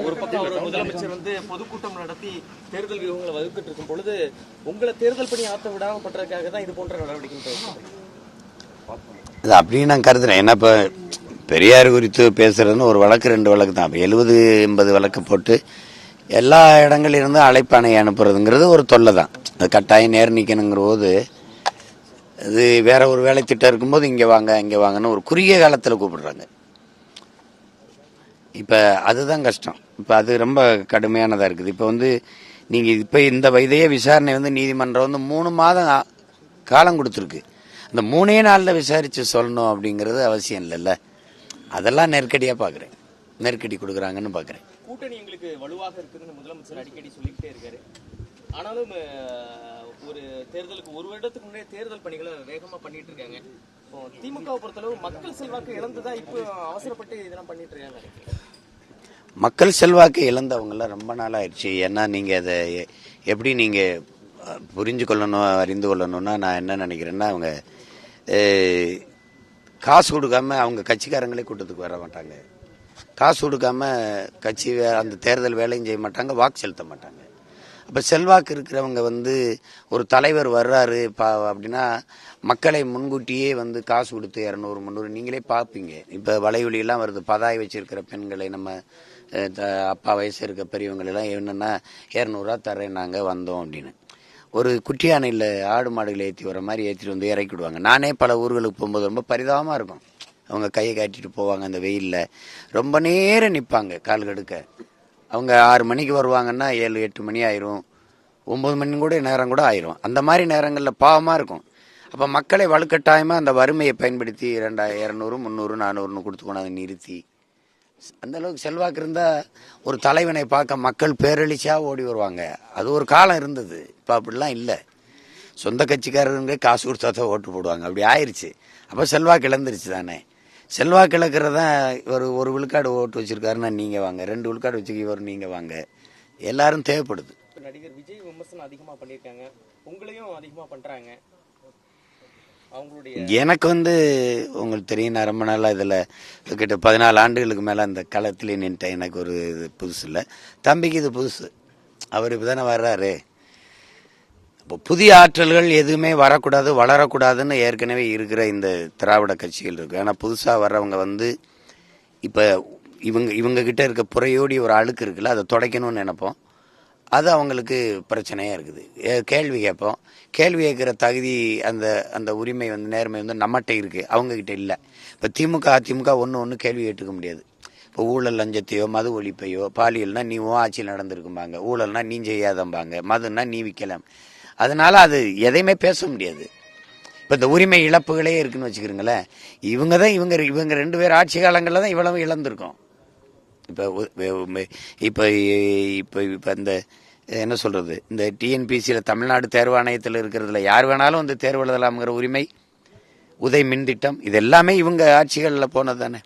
ஒரு பக்கம் அவர் முதலமைச்சர் பொதுக்கூட்டம் நடத்தி தேர்தல் வியூகங்களை வகுத்துட்டு இருக்கும் பொழுது உங்களை தேர்தல் பணி ஆற்ற விடாம பண்றதுக்காக தான் இது போன்ற நடவடிக்கை. அது அப்படின்னு நான் கருதுறேன். ஏன்னா இப்போ பெரியார் குறித்து பேசுறதுன்னு ஒரு வழக்கு 2 வழக்கு தான். 70-80 வழக்கு போட்டு எல்லா இடங்களிலிருந்தும் அழைப்பானை அனுப்புறதுங்கிறது ஒரு தொல்லை தான். அது கட்டாயம் நேர் நிற்கணுங்கிற போது அது வேற ஒரு வேலை திட்டம் இருக்கும்போது இங்கே வாங்கன்னு ஒரு குறுகிய காலத்தில் கூப்பிடுறாங்க. இப்போ அதுதான் கஷ்டம். இப்போ அது ரொம்ப கடுமையானதாக இருக்குது. இப்போ நீங்கள் இப்போ இந்த இதையே விசாரணை நீதிமன்றம் 3 மாதம் காலம் கொடுத்துருக்கு. அந்த 3 நாளில் விசாரித்து சொல்லணும் அப்படிங்கிறது அவசியம் இல்லைல்ல. அதெல்லாம் நெருக்கடியாக பார்க்குறேன். நெருக்கடி கொடுக்குறாங்கன்னு பார்க்குறேன். கூட்டணி எங்களுக்கு வலுவாக இருக்குதுன்னு முதலமைச்சர் அடிக்கடி சொல்லிக்கிட்டே இருக்காரு. ஆனாலும் ஒரு தேர்தலுக்கு 1 வருடத்துக்கு முன்னே தேர்தல் பணிகளை வேகமாக பண்ணிட்டு இருக்காங்க. திமுகவை பொறுத்தளவு மக்கள் செல்வாக்கு இழந்துதான் இப்போ அவசரப்பட்டு இதெல்லாம் பண்ணிட்டு இருக்காங்க. மக்கள் செல்வாக்கு இழந்தவங்களாம் ரொம்ப நாள் ஆயிடுச்சு. ஏன்னா நீங்கள் அதை எப்படி நீங்கள் புரிஞ்சு கொள்ளணும், அறிந்து கொள்ளணும்னா நான் என்ன நினைக்கிறேன்னா, அவங்க காசு கொடுக்காம அவங்க கட்சிக்காரங்களே கூட்டத்துக்கு வர மாட்டாங்க. காசு கொடுக்காம கட்சி அந்த தேர்தல் வேலையும் செய்ய மாட்டாங்க, வாக்கு செலுத்த மாட்டாங்க. அப்போ செல்வாக்கு இருக்கிறவங்க ஒரு தலைவர் வர்றாரு அப்படின்னா மக்களை முன்கூட்டியே காசு கொடுத்து 200-300 நீங்களே பார்ப்பீங்க. இப்போ வலைவலியெல்லாம் வருது. பதாய் வச்சிருக்கிற பெண்களை நம்ம அப்பா வயசு இருக்க பெரியவங்களெல்லாம் என்னென்னா 200 ரூபா தரேன் நாங்கள் வந்தோம் அப்படின்னு ஒரு குட்டி யானையில் ஆடு மாடுகளை ஏற்றி வர மாதிரி ஏற்றிட்டு இறக்கிடுவாங்க. நானே பல ஊர்களுக்கு போகும்போது ரொம்ப பரிதாபமாக இருக்கும். அவங்க கையை காட்டிட்டு போவாங்க. அந்த வெயிலில் ரொம்ப நேரம் நிற்பாங்க கால் கடுக்க. அவங்க 6 மணிக்கு வருவாங்கன்னா 7-8 மணி ஆயிரும், 9 மணி கூட நேரம் கூட ஆயிரும். அந்த மாதிரி நேரங்களில் பாவமாக இருக்கும். அப்போ மக்களை வலுக்கட்டாயமாக அந்த வறுமையை பயன்படுத்தி 200, 300, 400 கொடுத்து கொண்டாந்து நிறுத்தி அந்த அளவுக்கு செல்வாக்கு இருந்தால் ஒரு தலைவனை பார்க்க மக்கள் பேரெளிச்சியாக ஓடி வருவாங்க. அது ஒரு காலம் இருந்தது. இப்போ அப்படிலாம் இல்லை. சொந்த கட்சிக்காரங்க காசு கொடுத்தா தான் ஓட்டு போடுவாங்க. அப்படி ஆயிடுச்சு. அப்போ செல்வாக்கு இழந்துருச்சு தானே. செல்வாக்கு இழக்கிறதான் ஒரு விழுக்காடு ஓட்டு வச்சிருக்காருன்னா நீங்கள் வாங்க, 2 விழுக்காடு வச்சுக்க இவர் நீங்கள் வாங்க. எல்லாரும் தேவைப்படுது. நடிகர் விஜய் விமர்சனம் அதிகமாக பண்ணியிருக்காங்க, உங்களையும் அதிகமாக பண்ணுறாங்க. எனக்கு உங்களுக்கு தெரியும், நான் ரொம்ப நாளாக இதில் கிட்ட 14 ஆண்டுகளுக்கு மேலே அந்த களத்திலே நின்ட்டேன். எனக்கு ஒரு இது புதுசு இல்லை. தம்பிக்கு இது புதுசு. அவர் இப்போ தானே வர்றாரு. இப்போ புதிய ஆற்றல்கள் எதுவுமே வரக்கூடாது, வளரக்கூடாதுன்னு ஏற்கனவே இருக்கிற இந்த திராவிட கட்சிகள் இருக்குது. ஆனால் புதுசாக வர்றவங்க இப்போ இவங்க கிட்ட இருக்க புறையோடி ஒரு அழுக்கு இருக்குல்ல, அதை துடைக்கணும்னு நினைப்போம். அது அவங்களுக்கு பிரச்சனையாக இருக்குது. கேள்வி கேட்போம். கேள்வி கேட்குற தகுதி அந்த உரிமை நேர்மை நம்மகிட்ட இருக்குது, அவங்கக்கிட்ட இல்லை. இப்போ திமுக அதிமுக ஒன்று கேள்வி கேட்டுக்க முடியாது. இப்போ ஊழல் லஞ்சத்தையோ மது ஒழிப்பையோ, பாலியல்னா நீ ஆட்சியில் நடந்திருக்கும்பாங்க, ஊழல்னா நீ செய்யாதம்பாங்க, மதுன்னா நீ விற்கலாம். அதனால அது எதையுமே பேச முடியாது. இப்போ இந்த உரிமை இழப்புகளே இருக்குன்னு வச்சுக்கிறீங்களேன். இவங்க 2 பேர் ஆட்சி காலங்களில் தான் இவ்வளவு இழந்திருக்கோம். இப்போ இந்த என்ன சொல்கிறது, இந்த டிஎன்பிசியில் தமிழ்நாடு தேர்வாணையத்தில் இருக்கிறதுல யார் வேணாலும் தேர்வு எழுதலாம்ங்கிற உரிமை, உதய் மின் திட்டம், இது எல்லாமே இவங்க ஆட்சிகளில் போனது தானே.